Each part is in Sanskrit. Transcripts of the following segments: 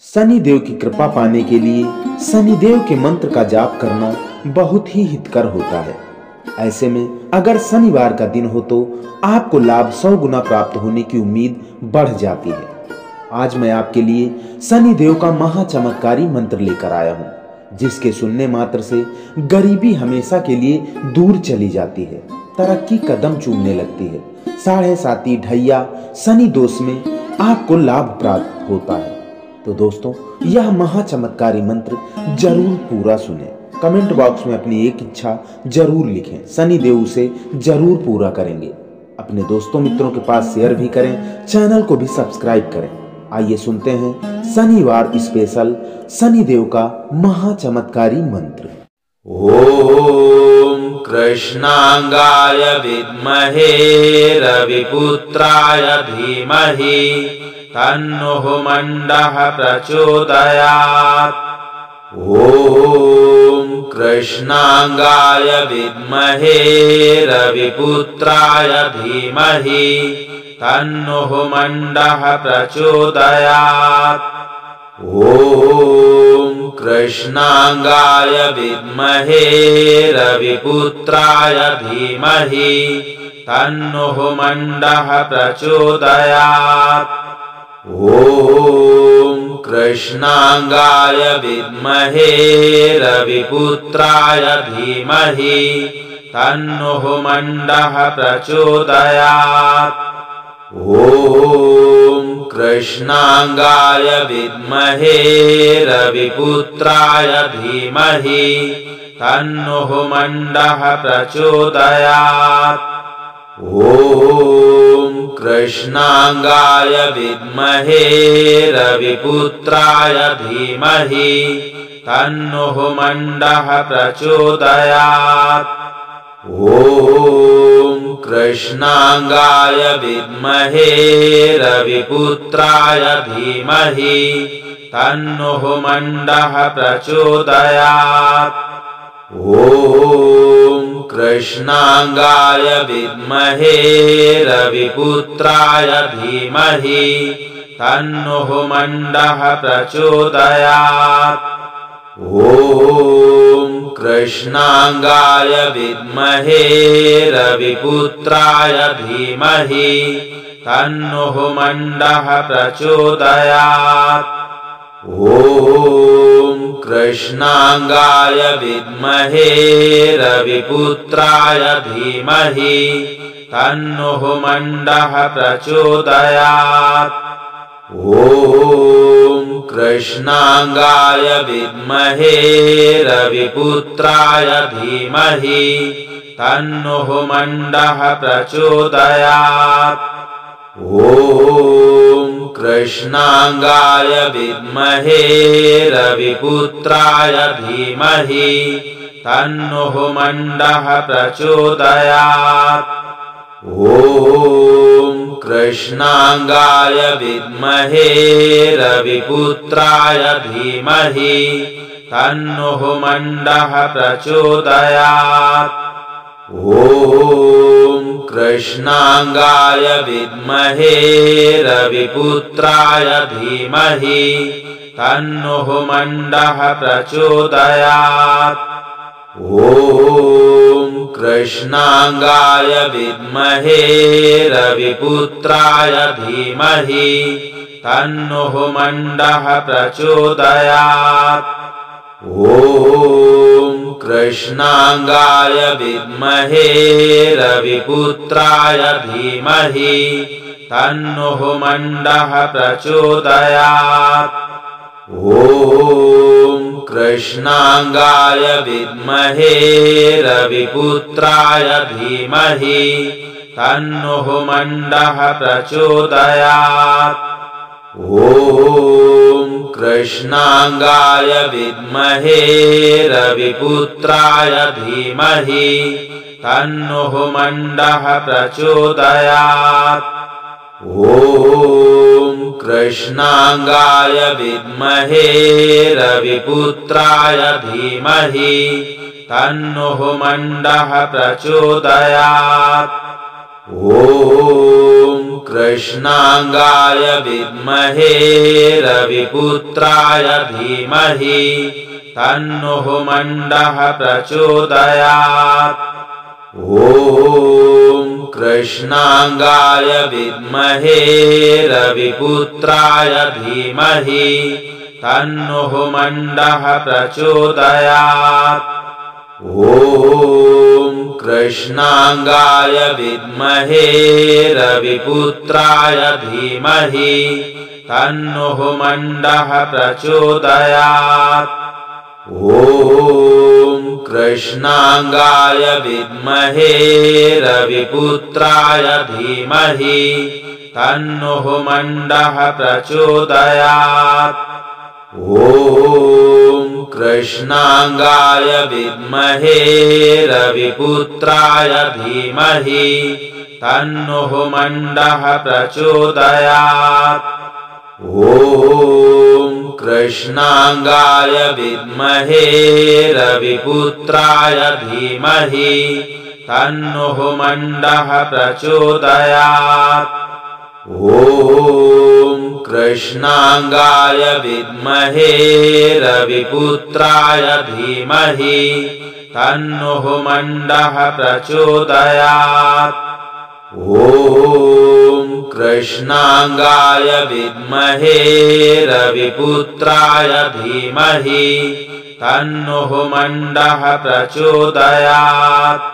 शनिदेव की कृपा पाने के लिए शनिदेव के मंत्र का जाप करना बहुत ही हितकर होता है। ऐसे में अगर शनिवार का दिन हो तो आपको लाभ 100 गुना प्राप्त होने की उम्मीद बढ़ जाती है। आज मैं आपके लिए शनिदेव का महा चमत्कारी मंत्र लेकर आया हूँ, जिसके सुनने मात्र से गरीबी हमेशा के लिए दूर चली जाती है, तरक्की कदम चूमने लगती है, साढ़े साती ढैया शनि दोष में आपको लाभ प्राप्त होता है। तो दोस्तों, यह महा चमत्कारी मंत्र जरूर पूरा सुने। कमेंट बॉक्स में अपनी एक इच्छा जरूर लिखें, शनिदेव उसे जरूर पूरा करेंगे। अपने दोस्तों मित्रों के पास शेयर भी करें, चैनल को भी सब्सक्राइब करें। आइए सुनते हैं शनिवार स्पेशल शनिदेव का महा चमत्कारी मंत्र। ओम कृष्णांगाय विद्महे रविपुत्राय धीमहि तन्नो मंडः प्रचोदयात्। ओम कृष्णांगाय विद्महे रविपुत्राय धीमहि तन्नो मंडः प्रचोदयात्। ओम कृष्णांगाय विद्महे रविपुत्राय धीमहि तन्नो मंडः प्रचोदयात्। ओम कृष्णांगाय विद्महे रविपुत्राय धीमहि तन्नो मंडः प्रचोदयात्। ओम कृष्णांगाय विद्महे रविपुत्राय धीमहि तन्नो मंडः प्रचोदयात्। ओम कृष्णांगाय विद्महे रविपुत्राय धीमहि तन्नो मंडः प्रचोदयात्। ओम कृष्णांगाय विद्महे रविपुत्राय धीमहि तन्नो मंडः प्रचोदयात्। ओम कृष्णांगाय विद्महे रविपुत्राय धीमहि तन्नो मंडः प्रचोदयात्। ओम कृष्णांगाय विद्महे रविपुत्राय धीमहि तन्नो मंडः प्रचोदयात्। ओम कृष्णांगाय विद्महे रविपुत्राय धीमहि तन्नो मंडः प्रचोदयात्। ओम कृष्णांगाय विद्महे रविपुत्राय धीमहि तन्नो मंडः प्रचोदयात्। ओम कृष्णांगाय विद्महे रविपुत्राय धीमहि तन्नो मंडः प्रचोदयात्। ओम कृष्णांगाय विद्महे रविपुत्राय धीमहि तन्नो मंडः प्रचोदयात्। ओम कृष्णांगाय विद्महे रविपुत्राय धीमहि तन्नो मंडः प्रचोदयात्। ओम कृष्णांगाय विद्महे रविपुत्राय धीमहि तन्नो मंडः प्रचोदयात्। ओम कृष्णांगाय विद्महे रविपुत्राय धीमहि तन्नो मंडः प्रचोदयात्। ओम कृष्णांगाय विद्महे रविपुत्राय धीमहि तन्नो मंडः प्रचोदयात्। ओम कृष्णांगाय विद्महे रविपुत्राय धीमहि तन्नो मंडः प्रचोदयात्। ओम कृष्णांगाय विद्महे रविपुत्राय धीमहि तन्नो मंडः प्रचोदयात्। ओम कृष्णांगाय विद्महे रविपुत्राय धीमहि तन्नो मंडः प्रचोदयात्। ॐ कृष्णांगाय विद्महे रविपुत्राय धीमहि तन्नो मंडः प्रचोदयात्। ॐ कृष्णांगाय विद्महे रविपुत्राय धीमहि तन्नो मंडः प्रचोदयात्। ॐ कृष्णांगाय विद्महे रविपुत्राय धीमहि तन्नो मंडः प्रचोदयात्। ॐ कृष्णांगाय विद्महे रविपुत्राय धीमहि तन्नो मंडः प्रचोदयात्। ॐ कृष्णांगाय विद्महे रविपुत्राय धीमहि तन्नो मंडः प्रचोदयात्। ॐ कृष्णांगाय विद्महे रविपुत्राय धीमहि तन्नो मंडः प्रचोदयात्। ॐ कृष्णांगाय विद्महे रविपुत्राय धीमहि तन्नो मंडः प्रचोदयात्।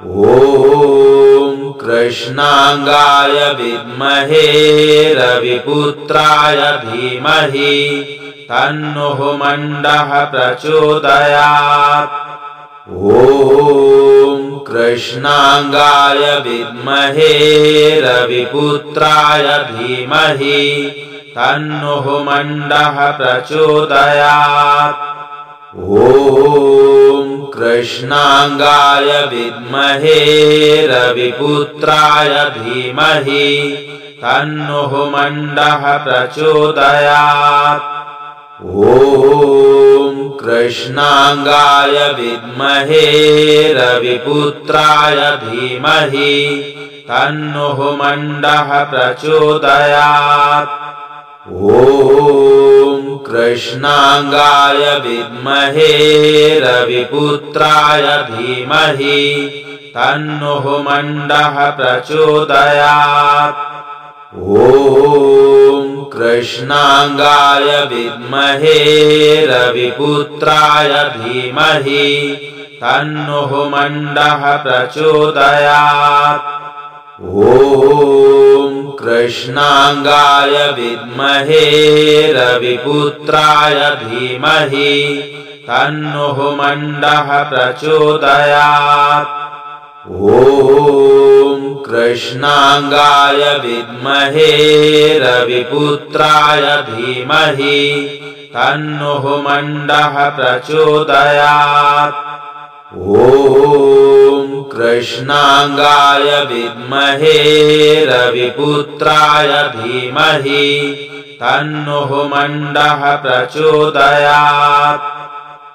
ॐ कृष्णांगाय विद्महे रविपुत्राय धीमहि तन्नो मंडः प्रचोदयात्। ॐ कृष्णांगाय विद्महे रविपुत्राय धीमहि तन्नो मंडः प्रचोदयात्। ॐ कृष्णांगाय विद्महे रविपुत्राय धीमहि तन्नो मंडः प्रचोदयात्। ॐ कृष्णांगाय विद्महे रविपुत्राय धीमहि तन्नो मंडः प्रचोदयात्। ॐ कृष्णांगाय विद्महे रविपुत्राय धीमहि तन्नो मंडः प्रचोदयात्। ॐ कृष्णांगाय विद्महे रविपुत्राय धीमहि तन्नो मंडः प्रचोदयात्। ॐ कृष्णांगाय विद्महे रविपुत्राय धीमहि तन्नो मंडः प्रचोदयात्। ॐ कृष्णांगाय विद्महे रविपुत्राय धीमहि तन्नो मंडः प्रचोदयात्। ॐ कृष्णांगाय विद्महे रविपुत्राय धीमहि तन्नो मंडः प्रचोदयात्।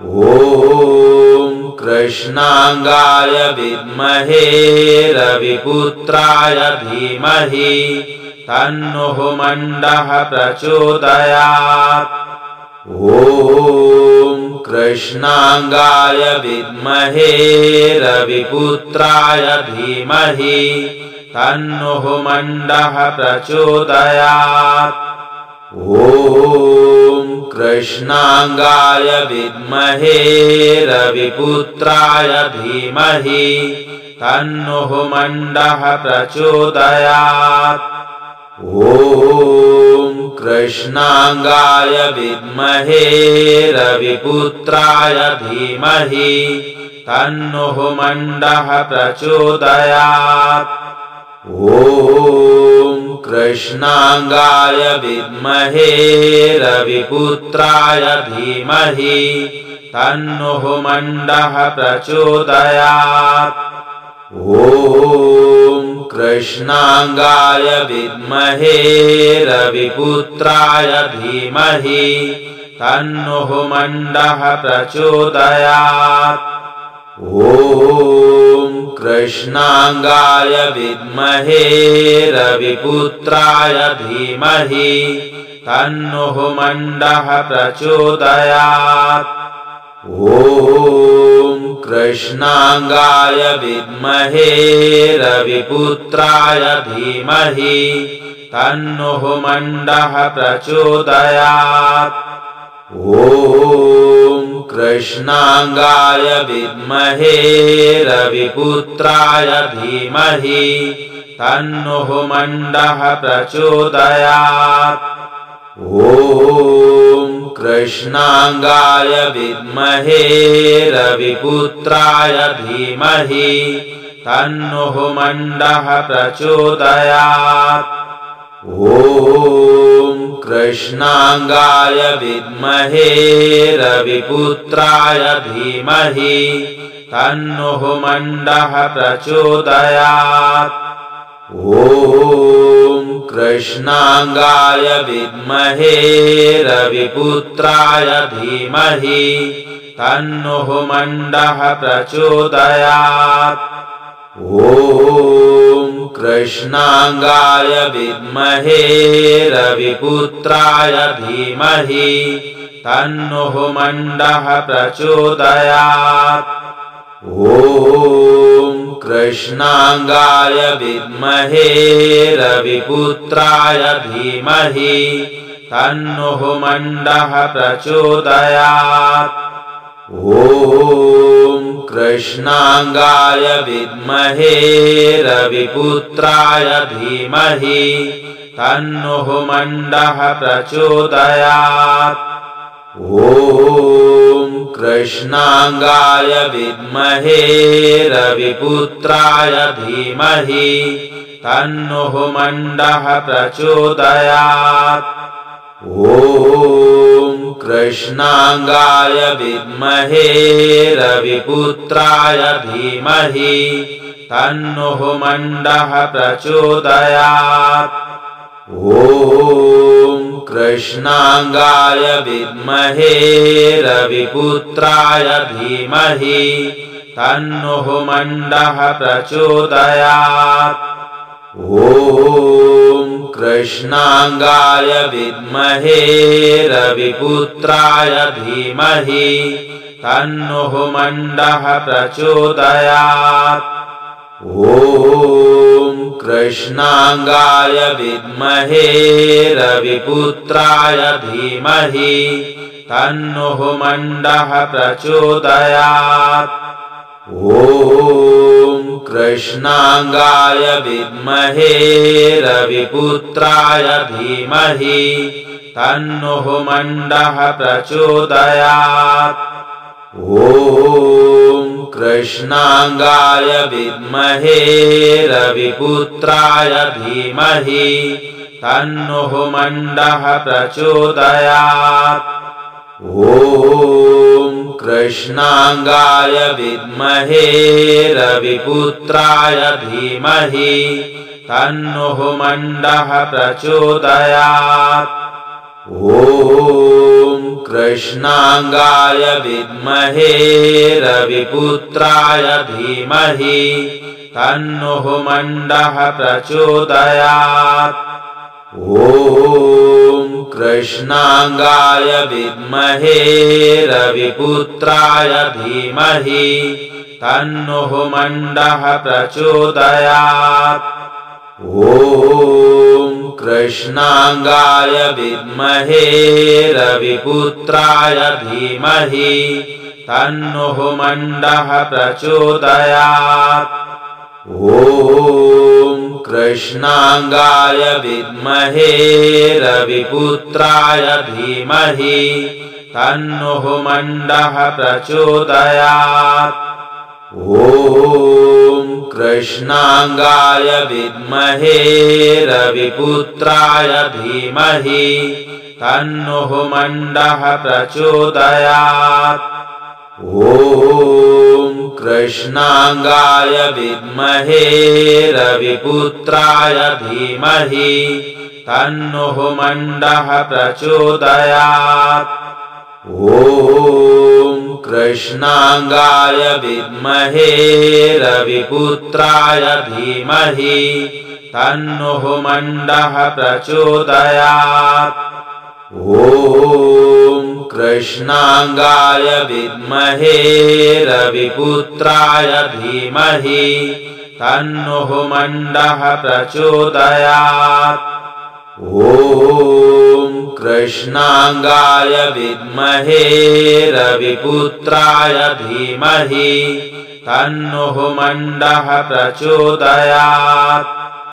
ॐ कृष्णांगाय विद्महे रविपुत्राय धीमहि तन्नो मंडः प्रचोदयात्। ॐ कृष्णांगाय विद्महे रविपुत्राय धीमहि तन्नो मंडः प्रचोदयात्। ॐ कृष्णांगाय विद्महे रविपुत्राय धीमहि तन्नो मंडः प्रचोदयात्। ॐ कृष्णांगाय विद्महे रविपुत्राय धीमहि तन्नो मंडः प्रचोदयात्। ॐ कृष्णांगाय विद्महे रविपुत्राय धीमहि तन्नो मंडः प्रचोदयात्। ॐ कृष्णांगाय विद्महे रविपुत्राय धीमहि तन्नो मंडः प्रचोदयात्। ॐ कृष्णांगाय विद्महे रविपुत्राय धीमहि तन्नो मण्डः प्रचोदयात्। ॐ कृष्णांगाय विद्महे रविपुत्राय धीमहि तन्नो मण्डः प्रचोदयात्। ॐ कृष्णांगाय विद्महे रविपुत्राय धीमहि तन्नो मण्डः प्रचोदयात्। ॐ कृष्णांगाय विद्महे रविपुत्राय धीमहि तन्नो मण्डः प्रचोदयात्। ॐ कृष्णांगाय विद्महे रविपुत्राय धीमहि तन्नो मण्डः प्रचोदयात्। ॐ कृष्णांगाय विद्महे रविपुत्राय धीमहि तन्नो मण्डः प्रचोदयात्। ॐ कृष्णांगाय विद्महे रविपुत्राय धीमहि तन्नो मण्डः प्रचोदयात्। ॐ कृष्णांगाय विद्महे रविपुत्राय धीमहि तन्नो मण्डः प्रचोदयात्। ॐ कृष्णांगाय विद्महे रविपुत्राय धीमहि तन्नो मण्डः प्रचोदयात्। ॐ कृष्णांगाय विद्महे रविपुत्राय धीमहि तन्नो मण्डः प्रचोदयात्। ॐ कृष्णांगाय विद्महे रविपुत्राय धीमहि तन्नो मण्डः प्रचोदयात्। ॐ कृष्णांगाय विद्महे रविपुत्राय धीमहि तन्नो मण्डः प्रचोदयात्। ॐ कृष्णांगाय विद्महे रविपुत्राय धीमहि तन्नो मण्डः प्रचोदयात्। ॐ कृष्णांगाय विद्महे रविपुत्राय धीमहि तन्नो मण्डः प्रचोदयात्। ॐ कृष्णांगाय विद्महे रविपुत्राय धीमहि तन्नो मण्डः प्रचोदयात्। ॐ कृष्णांगाय विद्महे रविपुत्राय धीमहि तन्नो मण्डः प्रचोदयात्। ॐ कृष्णांगाय विद्महे रविपुत्राय धीमहि तन्नो मण्डः प्रचोदयात्। ॐ कृष्णांगाय विद्महे रविपुत्राय धीमहि तन्नो मण्डः प्रचोदयात्। ॐ कृष्णांगाय विद्महे रविपुत्राय धीमहि तन्नो मण्डः प्रचोदयात्। ॐ कृष्णांगाय विद्महे रविपुत्राय धीमहि तन्नो मण्डः प्रचोदयात्। ॐ कृष्णांगाय विद्महे रविपुत्राय धीमहि तन्नो मण्डः प्रचोदयात्। ॐ कृष्णांगाय विद्महे रविपुत्राय धीमहि तन्नो मण्डः प्रचोदयात्। ॐ कृष्णांगाय विद्महे रविपुत्राय धीमहि तन्नो मण्डः प्रचोदयात्। ॐ कृष्णांगाय विद्महे रविपुत्राय धीमहि तन्नः मंडः प्रचोदयात्। ॐ कृष्णांगाय विद्महे रविपुत्राय धीमहि तन्नः मंडः प्रचोदयात्। ॐ कृष्णांगाय विद्महे रविपुत्राय धीमहि तन्नः मंडः प्रचोदयात्।